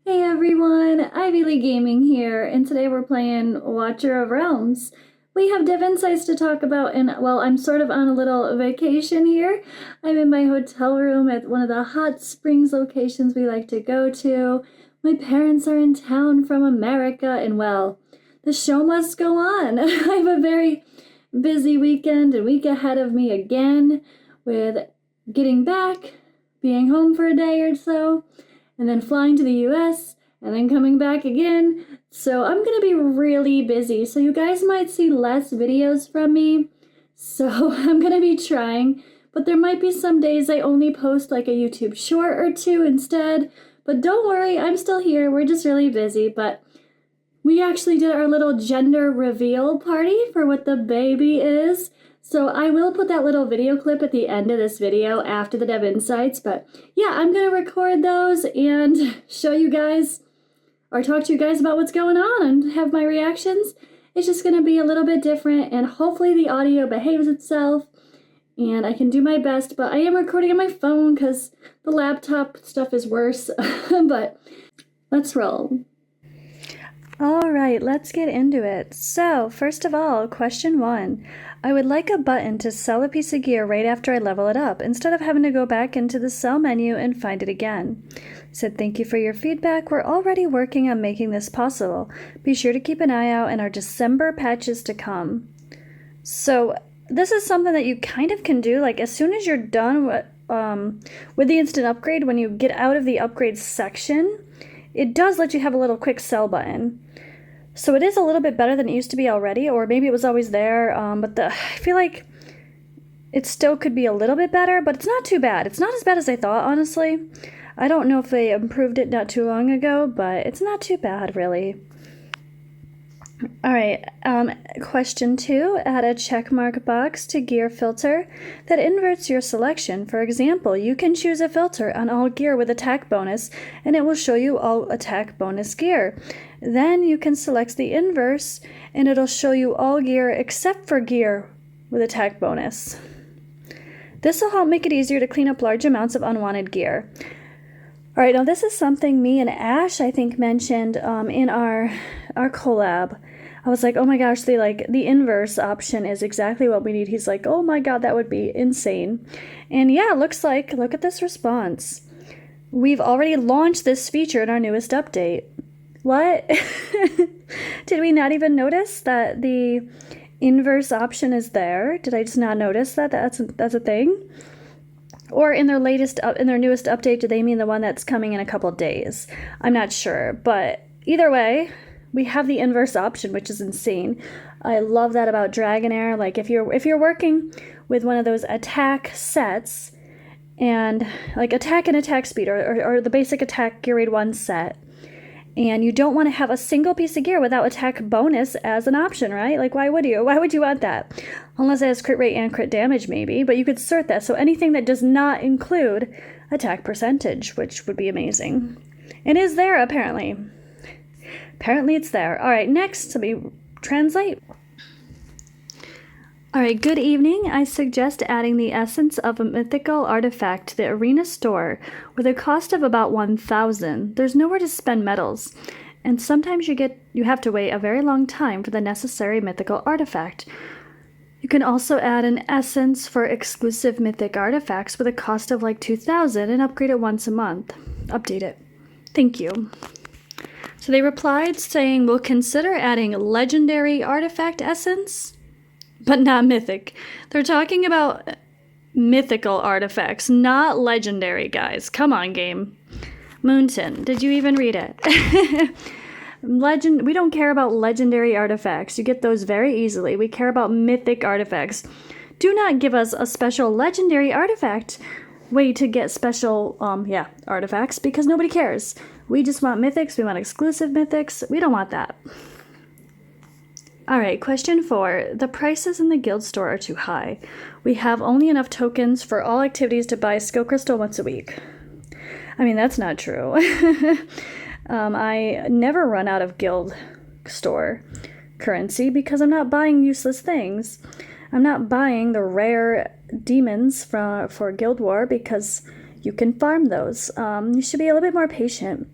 Hey everyone, Ivy League Gaming here, and today we're playing Watcher of Realms. We have dev insights to talk about, and while I'm sort of on a little vacation here, I'm in my hotel room at one of the hot springs locations we like to go to. My parents are in town from America, and well, the show must go on. I have a very busy weekend and week ahead of me again with getting back, being home for a day or so, and then flying to the US, and then coming back again. So I'm gonna be really busy. So you guys might see less videos from me. So I'm gonna be trying, but there might be some days I only post like a YouTube short or two instead. But don't worry, I'm still here. We're just really busy. But we actually did our little gender reveal party for what the baby is. So I will put that little video clip at the end of this video after the dev insights, but yeah, I'm gonna record those and show you guys or talk to you guys about what's going on and have my reactions. It's just gonna be a little bit different and hopefully the audio behaves itself and I can do my best, but I am recording on my phone because the laptop stuff is worse, but let's roll. All right, let's get into it. So, first of all, question 1. I would like a button to sell a piece of gear right after I level it up, instead of having to go back into the sell menu and find it again. Said thank you for your feedback. We're already working on making this possible. Be sure to keep an eye out in our December patches to come. So, this is something that you kind of can do, like as soon as you're done with the instant upgrade, when you get out of the upgrade section, it does let you have a little quick sell button. So it is a little bit better than it used to be already, or maybe it was always there, but I feel like it still could be a little bit better, but it's not too bad. It's not as bad as I thought, honestly. I don't know if they improved it not too long ago, but it's not too bad, really. All right, question 2, add a checkmark box to gear filter that inverts your selection. For example, you can choose a filter on all gear with attack bonus, and it will show you all attack bonus gear. Then you can select the inverse, and it'll show you all gear except for gear with attack bonus. This will help make it easier to clean up large amounts of unwanted gear. All right, now this is something me and Ash, I think, mentioned in our collab. I was like, oh my gosh, the inverse option is exactly what we need. He's like, oh my god, that would be insane. And yeah, look at this response. We've already launched this feature in our newest update. What? Did we not even notice that the inverse option is there? Did I just not notice that that's a thing? Or in their newest update, do they mean the one that's coming in a couple days? I'm not sure, but either way, we have the inverse option, which is insane. I love that about Dragonair. Like if you're working with one of those attack sets, and like attack and attack speed, or the basic attack gear raid 1 set, and you don't want to have a single piece of gear without attack bonus as an option, right? Like, why would you? Why would you want that? Unless it has crit rate and crit damage, maybe. But you could sort that. So anything that does not include attack percentage, which would be amazing. It is there, apparently. Apparently it's there. All right, next, let me translate. All right, good evening. I suggest adding the essence of a mythical artifact to the arena store with a cost of about 1,000. There's nowhere to spend medals, and sometimes you have to wait a very long time for the necessary mythical artifact. You can also add an essence for exclusive mythic artifacts with a cost of like 2,000 and upgrade it once a month. Update it. Thank you. So they replied saying, we'll consider adding legendary artifact essence, but not mythic. They're talking about mythical artifacts, not legendary, guys. Come on, game. Moonton, did you even read it? We don't care about legendary artifacts. You get those very easily. We care about mythic artifacts. Do not give us a special legendary artifact way to get special, artifacts, because nobody cares. We just want mythics. We want exclusive mythics. We don't want that. All right, question 4. The prices in the guild store are too high. We have only enough tokens for all activities to buy skill crystal once a week. I mean, that's not true. I never run out of guild store currency because I'm not buying useless things. I'm not buying the rare demons for Guild War because you can farm those. You should be a little bit more patient.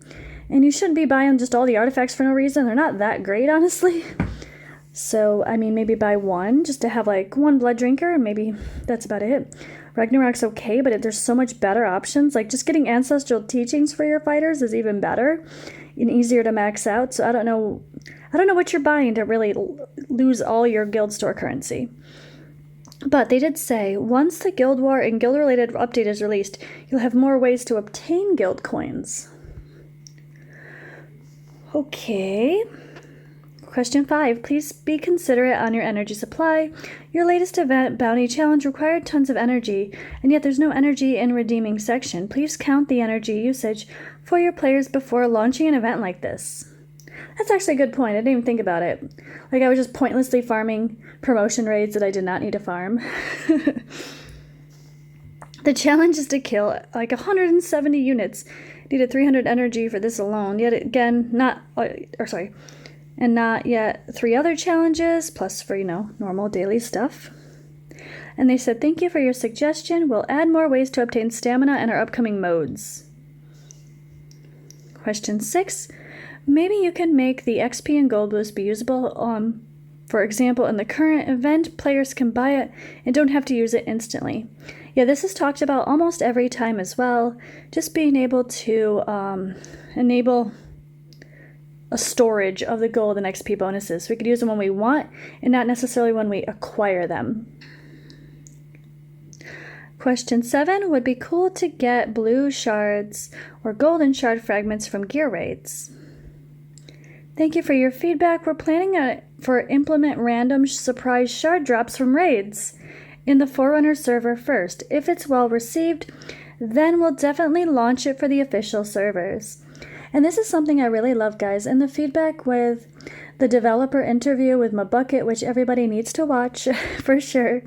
And you shouldn't be buying just all the artifacts for no reason. They're not that great, honestly. So, I mean, maybe buy one just to have like one blood drinker, and maybe that's about it. Ragnarok's okay, but there's so much better options. Like just getting ancestral teachings for your fighters is even better and easier to max out. So I don't know what you're buying to really lose all your guild store currency. But they did say once the Guild War and guild related update is released, you'll have more ways to obtain guild coins. Okay. Question 5. Please be considerate on your energy supply. Your latest event, Bounty Challenge, required tons of energy, and yet there's no energy in redeeming section. Please count the energy usage for your players before launching an event like this. That's actually a good point. I didn't even think about it. Like I was just pointlessly farming promotion raids that I did not need to farm. The challenge is to kill like 170 units. Needed 300 energy for this alone. Yet again, not yet 3 other challenges, plus for, normal daily stuff. And they said, thank you for your suggestion. We'll add more ways to obtain stamina in our upcoming modes. Question 6. Maybe you can make the XP and gold boost be usable. For example, in the current event, players can buy it and don't have to use it instantly. Yeah, this is talked about almost every time as well. Just being able to enable a storage of the gold and XP bonuses. So we could use them when we want and not necessarily when we acquire them. Question 7. Would be cool to get blue shards or golden shard fragments from gear raids. Thank you for your feedback. We're planning for implement random surprise shard drops from raids in the Forerunner server first. If it's well received, then we'll definitely launch it for the official servers. And this is something I really love, guys. And the feedback with the developer interview with Mabucket, which everybody needs to watch for sure,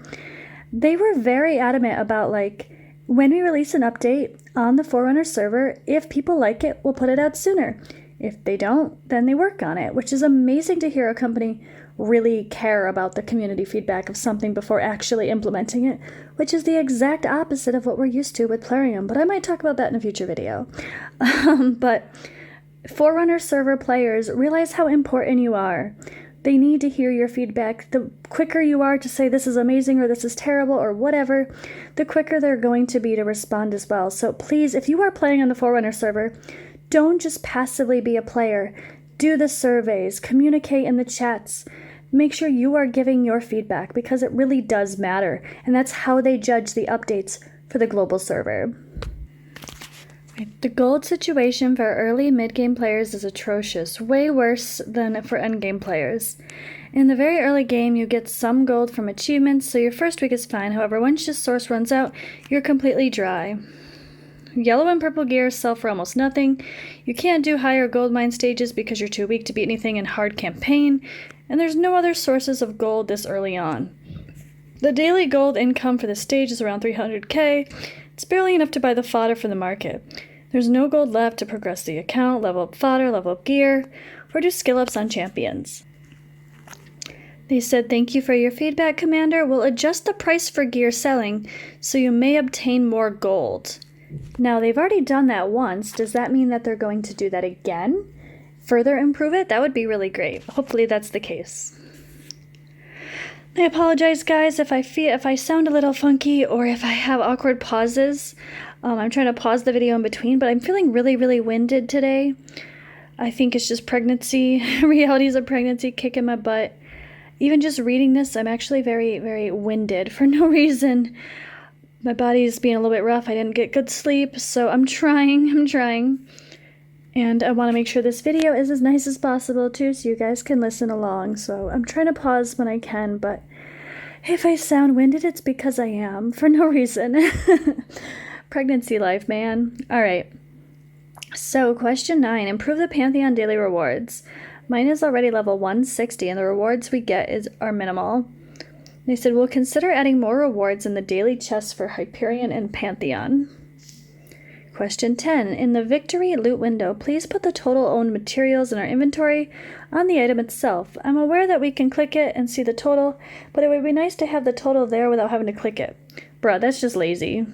they were very adamant about like when we release an update on the Forerunner server, if people like it, we'll put it out sooner. If they don't, then they work on it, which is amazing to hear a company really care about the community feedback of something before actually implementing it, which is the exact opposite of what we're used to with Plarium, but I might talk about that in a future video. But Forerunner server players, realize how important you are. They need to hear your feedback. The quicker you are to say this is amazing or this is terrible or whatever, the quicker they're going to be to respond as well. So please, if you are playing on the Forerunner server, don't just passively be a player. Do the surveys, communicate in the chats. Make sure you are giving your feedback because it really does matter. And that's how they judge the updates for the global server. The gold situation for early mid-game players is atrocious, way worse than for endgame players. In the very early game, you get some gold from achievements, so your first week is fine. However, once your source runs out, you're completely dry. Yellow and purple gear sell for almost nothing. You can't do higher gold mine stages because you're too weak to beat anything in hard campaign, and there's no other sources of gold this early on. The daily gold income for this stage is around 300k. It's barely enough to buy the fodder for the market. There's no gold left to progress the account, level up fodder, level up gear, or do skill ups on champions. They said, thank you for your feedback, Commander. We'll adjust the price for gear selling so you may obtain more gold. Now, they've already done that once. Does that mean that they're going to do that again? Further improve it? That would be really great. Hopefully that's the case. I apologize, guys, if I sound a little funky or if I have awkward pauses. I'm trying to pause the video in between, but I'm feeling really, really winded today. I think it's just pregnancy, realities of pregnancy kicking my butt. Even just reading this, I'm actually very, very winded for no reason. My body's being a little bit rough. I didn't get good sleep, so I'm trying. And I want to make sure this video is as nice as possible, too, so you guys can listen along. So I'm trying to pause when I can, but if I sound winded, it's because I am, for no reason. Pregnancy life, man. All right. So, question 9. Improve the Pantheon daily rewards. Mine is already level 160, and the rewards we get are minimal. They said, we'll consider adding more rewards in the daily chests for Hyperion and Pantheon. Question 10. In the Victory loot window, please put the total owned materials in our inventory on the item itself. I'm aware that we can click it and see the total, but it would be nice to have the total there without having to click it. Bruh, that's just lazy.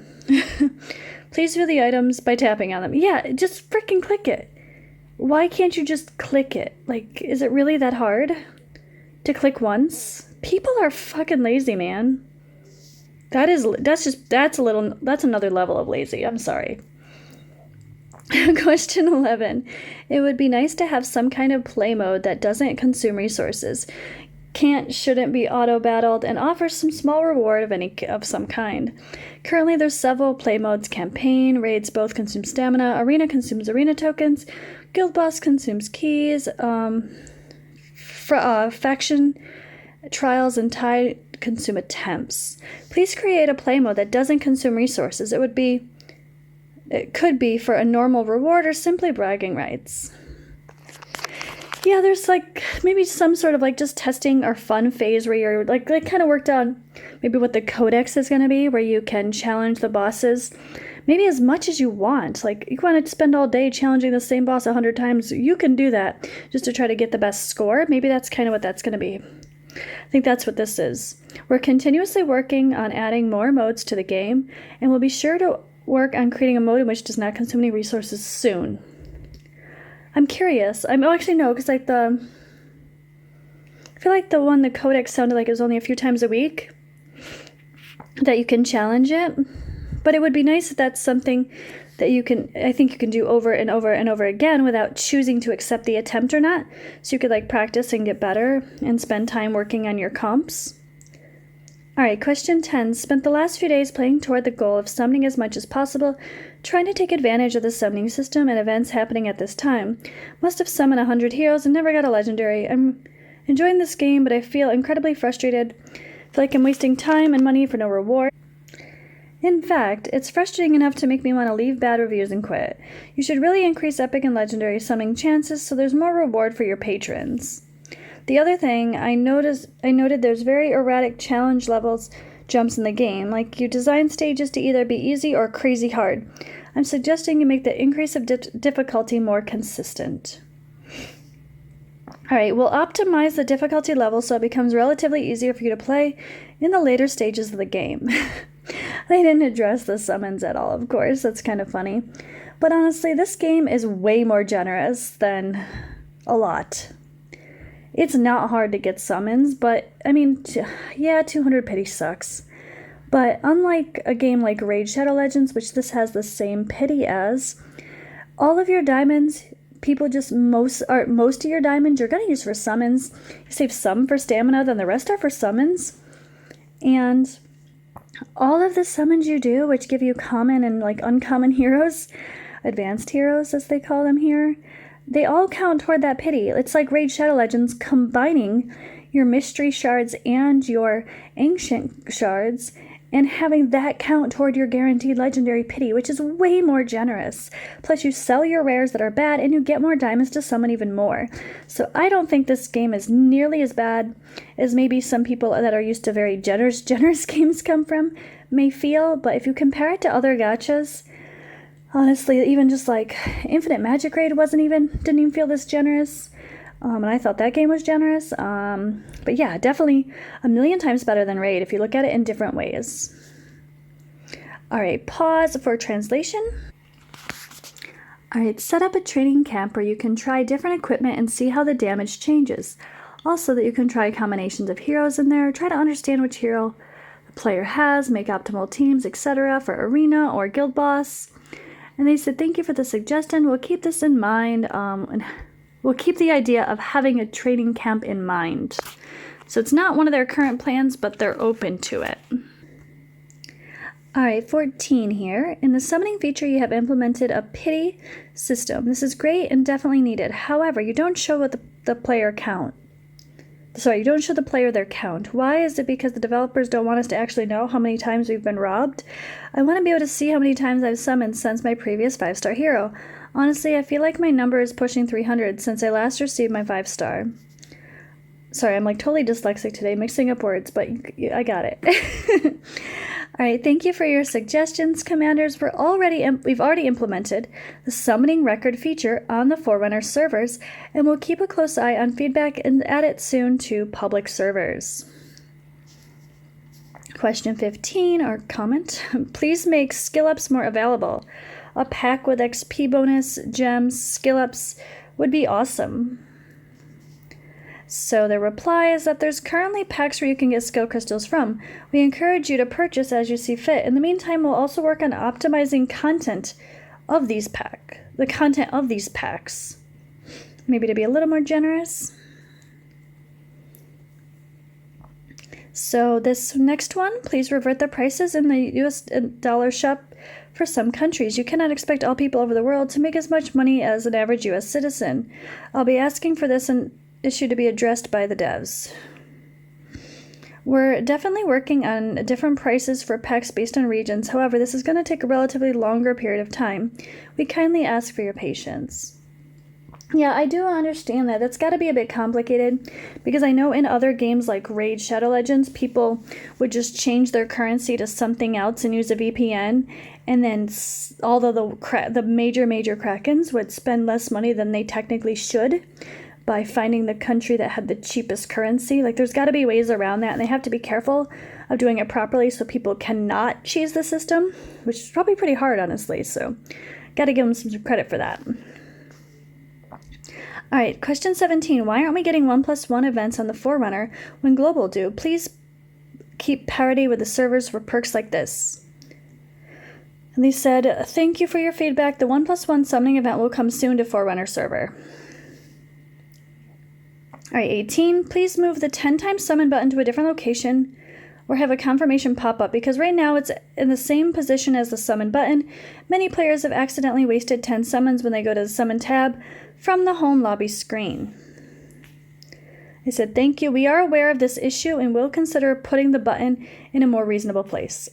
Please view the items by tapping on them. Yeah, just freaking click it. Why can't you just click it? Like, is it really that hard to click once? People are fucking lazy, man. That's another level of lazy. I'm sorry. Question 11. It would be nice to have some kind of play mode that doesn't consume resources, shouldn't be auto-battled, and offers some small reward of some kind. Currently, there's several play modes. Campaign, raids both consume stamina, arena consumes arena tokens, guild boss consumes keys, faction trials and tide consume attempts. Please create a play mode that doesn't consume resources. It could be for a normal reward or simply bragging rights. Yeah, there's like maybe some sort of like just testing or fun phase where you're like kind of worked on maybe what the codex is going to be, where you can challenge the bosses maybe as much as you want. Like, you want to spend all day challenging the same boss 100 times, you can do that just to try to get the best score. Maybe that's kind of what that's going to be. I think that's what this is. We're continuously working on adding more modes to the game, and we'll be sure to work on creating a mode in which does not consume any resources soon. I'm curious. Actually no, because like I feel like the one, the codex, sounded like it was only a few times a week that you can challenge it. But it would be nice if that's something that I think you can do over and over and over again without choosing to accept the attempt or not. So you could like practice and get better and spend time working on your comps. Alright, question 10. Spent the last few days playing toward the goal of summoning as much as possible, trying to take advantage of the summoning system and events happening at this time. Must have summoned 100 heroes and never got a legendary. I'm enjoying this game, but I feel incredibly frustrated. I feel like I'm wasting time and money for no reward. In fact, it's frustrating enough to make me want to leave bad reviews and quit. You should really increase epic and legendary summoning chances so there's more reward for your patrons. The other thing, I noted there's very erratic challenge levels jumps in the game. Like, you design stages to either be easy or crazy hard. I'm suggesting you make the increase of difficulty more consistent. Alright, we'll optimize the difficulty level so it becomes relatively easier for you to play in the later stages of the game. They didn't address the summons at all, of course. That's kind of funny. But honestly, this game is way more generous than a lot. It's not hard to get summons, but, I mean, yeah, 200 pity sucks. But unlike a game like Raid Shadow Legends, which this has the same pity as, all of your diamonds, most of your diamonds you're going to use for summons. You save some for stamina, then the rest are for summons. And all of the summons you do, which give you common and like uncommon heroes, advanced heroes as they call them here, they all count toward that pity. It's like Raid Shadow Legends combining your mystery shards and your ancient shards and having that count toward your guaranteed legendary pity, which is way more generous. Plus you sell your rares that are bad and you get more diamonds to summon even more. So I don't think this game is nearly as bad as maybe some people that are used to very generous games may feel, but if you compare it to other gachas, honestly, even just like Infinite Magic Raid didn't even feel this generous. And I thought that game was generous. But yeah, definitely a million times better than Raid if you look at it in different ways. Alright, pause for translation. Alright, set up a training camp where you can try different equipment and see how the damage changes. Also that you can try combinations of heroes in there, try to understand which hero the player has, make optimal teams, etc. for arena or guild boss. And they said, thank you for the suggestion. We'll keep this in mind, and we'll keep the idea of having a training camp in mind. So it's not one of their current plans, but they're open to it. Alright, 14 here. In the summoning feature, you have implemented a pity system. This is great and definitely needed. However, you don't show what the player count. Sorry, you don't show the player their count. Why? Is it because the developers don't want us to actually know how many times we've been robbed? I want to be able to see how many times I've summoned since my previous 5-star hero. Honestly, I feel like my number is pushing 300 since I last received my 5-star. Sorry, I'm like totally dyslexic today, mixing up words, but I got it. Alright, thank you for your suggestions, Commanders. We've already implemented the summoning record feature on the Forerunner servers, and we'll keep a close eye on feedback and add it soon to public servers. Question 15, or comment. Please make skill ups more available. A pack with XP bonus, gems, skill ups would be awesome. So the reply is that there's currently packs where you can get skill crystals from. We encourage you to purchase as you see fit. In the meantime, we'll also work on optimizing the content of these packs. Maybe to be a little more generous. So this next one, please revert the prices in the US dollar shop for some countries. You cannot expect all people over the world to make as much money as an average US citizen. I'll be asking for this issue to be addressed by the devs. We're definitely working on different prices for packs based on regions. However, this is going to take a relatively longer period of time. We kindly ask for your patience. Yeah, I do understand that. That's got to be a bit complicated because I know in other games like Raid Shadow Legends, people would just change their currency to something else and use a VPN, and then although the major Krakens would spend less money than they technically should by finding the country that had the cheapest currency. Like, there's got to be ways around that, and they have to be careful of doing it properly so people cannot cheese the system, which is probably pretty hard, honestly, so got to give them some credit for that. All right, question 17. Why aren't we getting 1+1 events on the Forerunner when Global do? Please keep parity with the servers for perks like this. And they said, thank you for your feedback. The 1+1 summoning event will come soon to Forerunner server. All right, 18. Please move the 10 times summon button to a different location or have a confirmation pop up because right now it's in the same position as the summon button. Many players have accidentally wasted 10 summons when they go to the summon tab from the home lobby screen. I said, thank you. We are aware of this issue and will consider putting the button in a more reasonable place.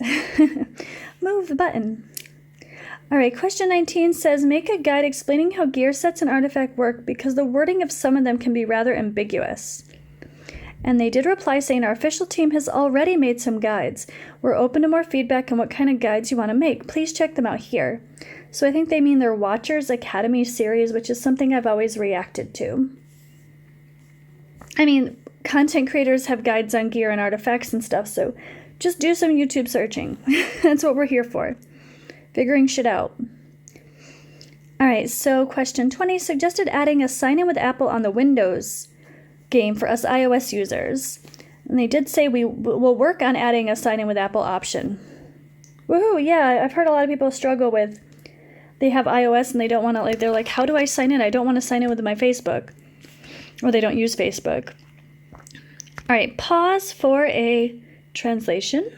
Move the button. All right, question 19 says, make a guide explaining how gear sets and artifact work because the wording of some of them can be rather ambiguous. And they did reply saying, our official team has already made some guides. We're open to more feedback on what kind of guides you want to make. Please check them out here. So I think they mean their Watchers Academy series, which is something I've always reacted to. I mean, content creators have guides on gear and artifacts and stuff, so just do some YouTube searching. That's what we're here for. Figuring shit out. All right, so question 20 suggested adding a sign-in with Apple on the Windows game for us iOS users. And they did say we will work on adding a sign-in with Apple option. Woohoo, yeah, I've heard a lot of people struggle with, they have iOS and they don't want to, like, they're like, how do I sign in? I don't want to sign in with my Facebook. Or they don't use Facebook. All right, pause for a translation.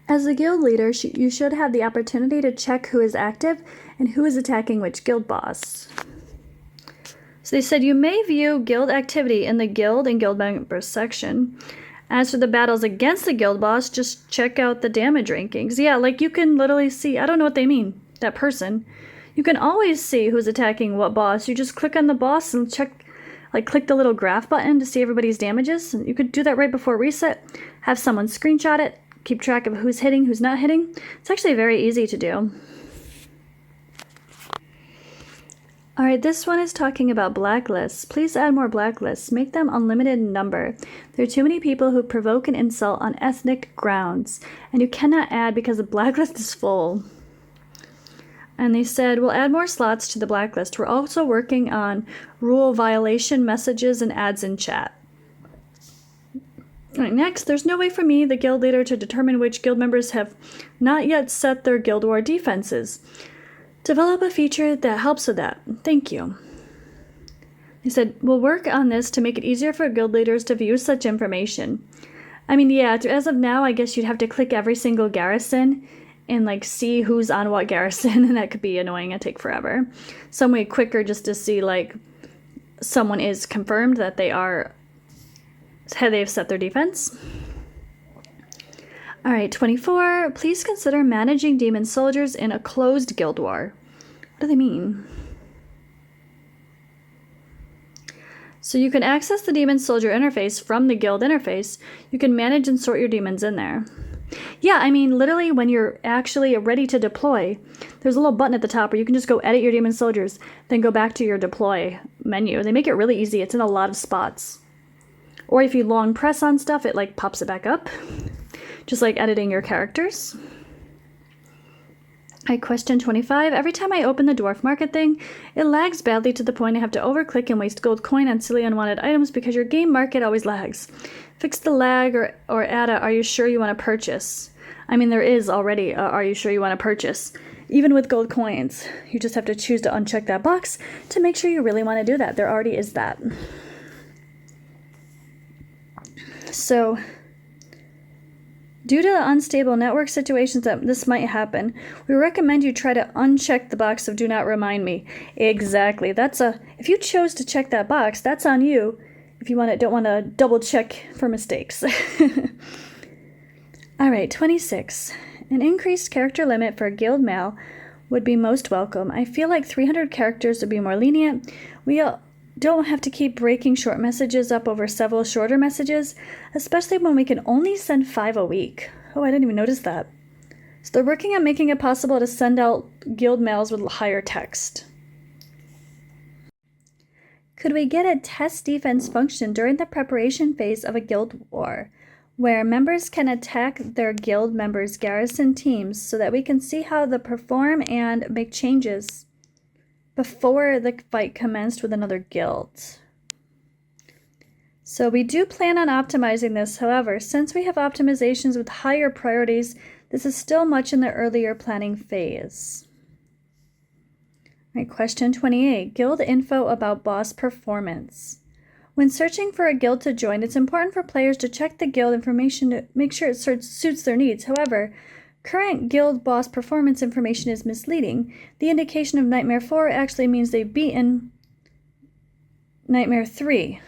As a guild leader, you should have the opportunity to check who is active and who is attacking which guild boss. So they said you may view guild activity in the guild and guild members section. As for the battles against the guild boss, just check out the damage rankings. Yeah, like you can literally see, I don't know what they mean, that person. You can always see who's attacking what boss. You just click on the boss and check, like click the little graph button to see everybody's damages. You could do that right before reset, have someone screenshot it, keep track of who's hitting, who's not hitting. It's actually very easy to do. All right, this one is talking about blacklists. Please add more blacklists. Make them unlimited in number. There are too many people who provoke an insult on ethnic grounds, and you cannot add because the blacklist is full. And they said, we'll add more slots to the blacklist. We're also working on rule violation messages and ads in chat. All right, next, there's no way for me, the guild leader, to determine which guild members have not yet set their guild war defenses. Develop a feature that helps with that. Thank you. They said, we'll work on this to make it easier for guild leaders to view such information. I mean, yeah, as of now, I guess you'd have to click every single garrison and like see who's on what garrison, and that could be annoying and take forever. Some way quicker just to see like someone is confirmed that they've set their defense. All right, 24. Please consider managing demon soldiers in a closed guild war. What do they mean? So you can access the demon soldier interface from the guild interface. You can manage and sort your demons in there. Yeah, I mean, literally when you're actually ready to deploy, there's a little button at the top where you can just go edit your demon soldiers, then go back to your deploy menu. They make it really easy. It's in a lot of spots. Or if you long press on stuff, it like pops it back up. Just like editing your characters. All right, question 25. Every time I open the dwarf market thing, it lags badly to the point I have to overclick and waste gold coin on silly unwanted items because your game market always lags. Fix the lag or add a "Are you sure you want to purchase?" I mean, there is already a "Are you sure you want to purchase?" Even with gold coins. You just have to choose to uncheck that box to make sure you really want to do that. There already is that. So, due to the unstable network situations that this might happen, we recommend you try to uncheck the box of "Do not remind me." Exactly. If you chose to check that box, that's on you. If you don't want to double check for mistakes. All right, 26. An increased character limit for guild mail would be most welcome. I feel like 300 characters would be more lenient. We don't have to keep breaking short messages up over several shorter messages, especially when we can only send 5 a week. Oh, I didn't even notice that. So they're working on making it possible to send out guild mails with higher text. Could we get a test defense function during the preparation phase of a guild war, where members can attack their guild members' garrison teams so that we can see how they perform and make changes before the fight commenced with another guild? So we do plan on optimizing this. However, since we have optimizations with higher priorities, this is still much in the earlier planning phase. All right, question 28. Guild info about boss performance. When searching for a guild to join, it's important for players to check the guild information to make sure it suits their needs. However, current guild boss performance information is misleading. The indication of Nightmare 4 actually means they've beaten Nightmare 3.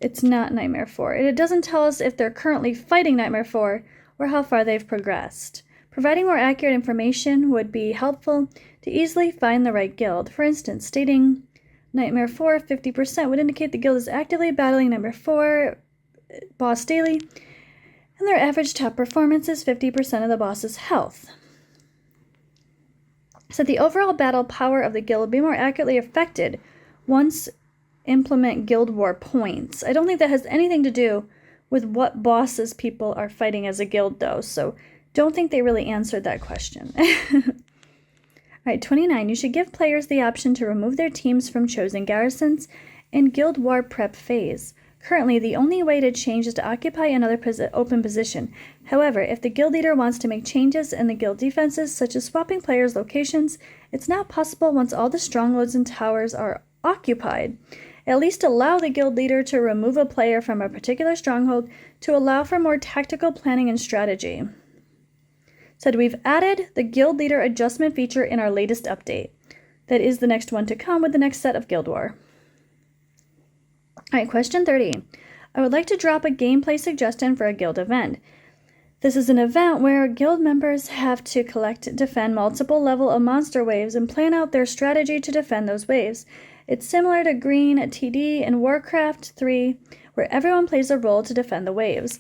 It's not Nightmare 4. It doesn't tell us if they're currently fighting Nightmare 4 or how far they've progressed. Providing more accurate information would be helpful to easily find the right guild. For instance, stating Nightmare 4 50% would indicate the guild is actively battling Nightmare 4 boss daily, and their average top performance is 50% of the boss's health. So the overall battle power of the guild will be more accurately affected once implement guild war points. I don't think that has anything to do with what bosses people are fighting as a guild, though, so don't think they really answered that question. All right, 29. You should give players the option to remove their teams from chosen garrisons in guild war prep phase. Currently, the only way to change is to occupy another open position. However, if the guild leader wants to make changes in the guild defenses, such as swapping players' locations, it's not possible once all the strongholds and towers are occupied. At least allow the guild leader to remove a player from a particular stronghold to allow for more tactical planning and strategy. Said we've added the guild leader adjustment feature in our latest update. That is the next one to come with the next set of Guild War. All right, question 30. I would like to drop a gameplay suggestion for a guild event. This is an event where guild members have to defend multiple level of monster waves and plan out their strategy to defend those waves. It's similar to Green TD in Warcraft 3, where everyone plays a role to defend the waves.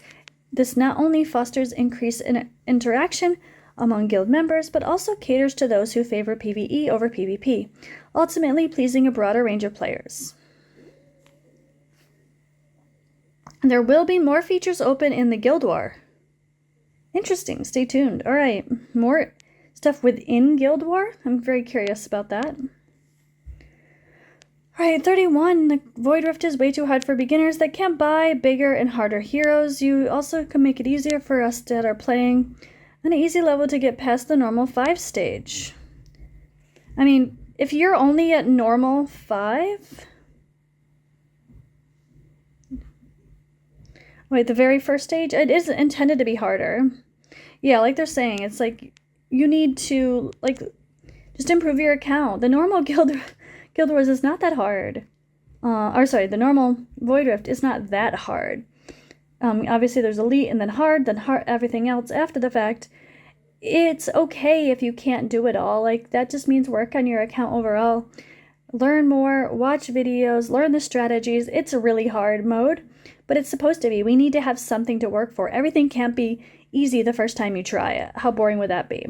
This not only fosters increased interaction among guild members, but also caters to those who favor PvE over PvP, ultimately pleasing a broader range of players. There will be more features open in the Guild War. Interesting, stay tuned. All right, more stuff within Guild War? I'm very curious about that. Alright, 31. The Void Rift is way too hard for beginners that can't buy bigger and harder heroes. You also can make it easier for us that are playing an easy level to get past the normal 5 stage. I mean, if you're only at normal 5... Wait, the very first stage? It is intended to be harder. Yeah, like they're saying, it's like you need to, like, just improve your account. The normal Guild Wars is not that hard. The normal Void Rift is not that hard. Obviously there's Elite and then hard, everything else after the fact. It's okay if you can't do it all. Like, that just means work on your account overall. Learn more, watch videos, learn the strategies. It's a really hard mode, but it's supposed to be. We need to have something to work for. Everything can't be easy the first time you try it. How boring would that be?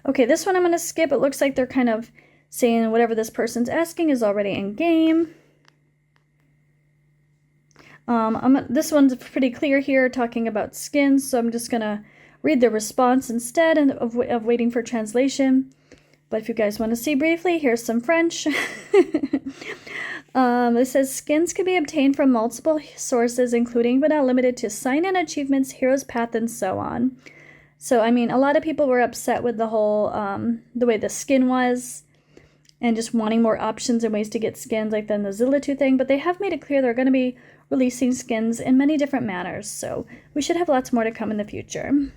Okay, this one I'm going to skip. It looks like they're kind of saying whatever this person's asking is already in game. This one's pretty clear here, talking about skins, so I'm just gonna read the response instead of waiting for translation. But if you guys want to see briefly, here's some French. It says skins can be obtained from multiple sources, including but not limited to sign-in achievements, heroes path, and so on. So, I mean, a lot of people were upset with the whole, the way the skin was, and just wanting more options and ways to get skins, like the Nozilla2 thing, but they have made it clear they're going to be releasing skins in many different manners, so we should have lots more to come in the future.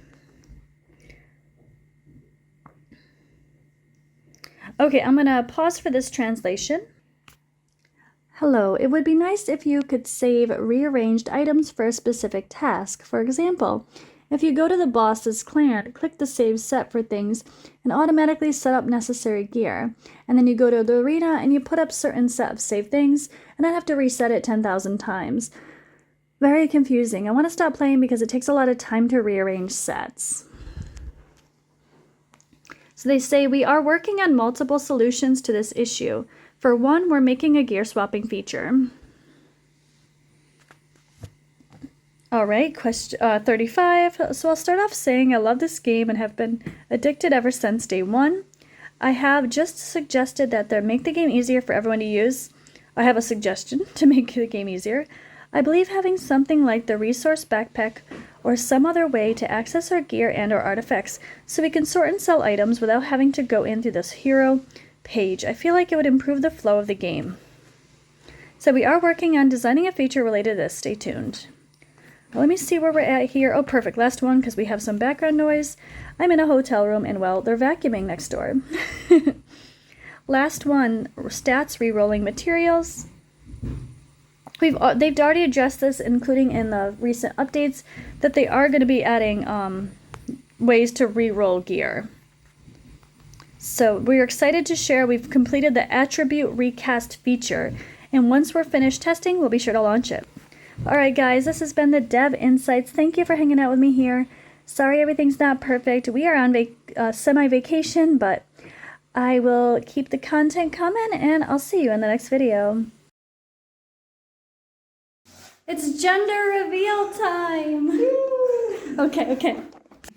Okay, I'm going to pause for this translation. Hello, it would be nice if you could save rearranged items for a specific task. For example, if you go to the boss's clan, click the save set for things and automatically set up necessary gear. And then you go to the arena and you put up certain set of save things and then have to reset it 10,000 times. Very confusing. I want to stop playing because it takes a lot of time to rearrange sets. So they say, we are working on multiple solutions to this issue. For one, we're making a gear swapping feature. All right, question 35. So I'll start off saying I love this game and have been addicted ever since day one. I have just suggested that they make the game easier for everyone to use. I have a suggestion to make the game easier. I believe having something like the resource backpack or some other way to access our gear and our artifacts so we can sort and sell items without having to go into this hero page. I feel like it would improve the flow of the game. So we are working on designing a feature related to this. Stay tuned. Well, let me see where we're at here. Oh, perfect. Last one, because we have some background noise. I'm in a hotel room, and, well, they're vacuuming next door. Last one, stats, re-rolling materials. They've already addressed this, including in the recent updates, that they are going to be adding ways to re-roll gear. So we're excited to share we've completed the attribute recast feature, and once we're finished testing, we'll be sure to launch it. Alright guys, this has been the Dev Insights. Thank you for hanging out with me here. Sorry everything's not perfect. We are on semi-vacation, but I will keep the content coming, and I'll see you in the next video. It's gender reveal time! Okay.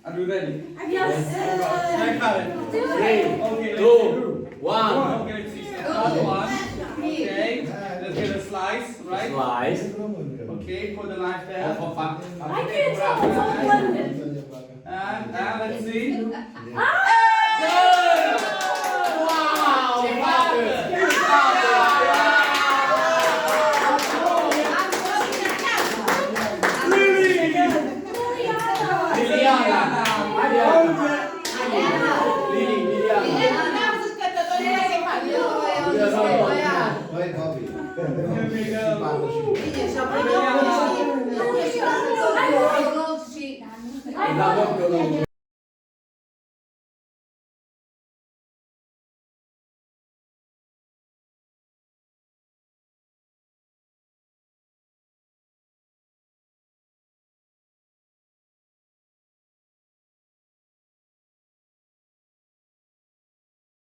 Are you ready? Yes! I got it. 3, 2, 1. Okay, let's see. Start one. Okay. Let's get a slice, right? Slice. Okay, put the knife there for fun. I can't tell, it's all blended. And let's see. Ah! Good! Wow! I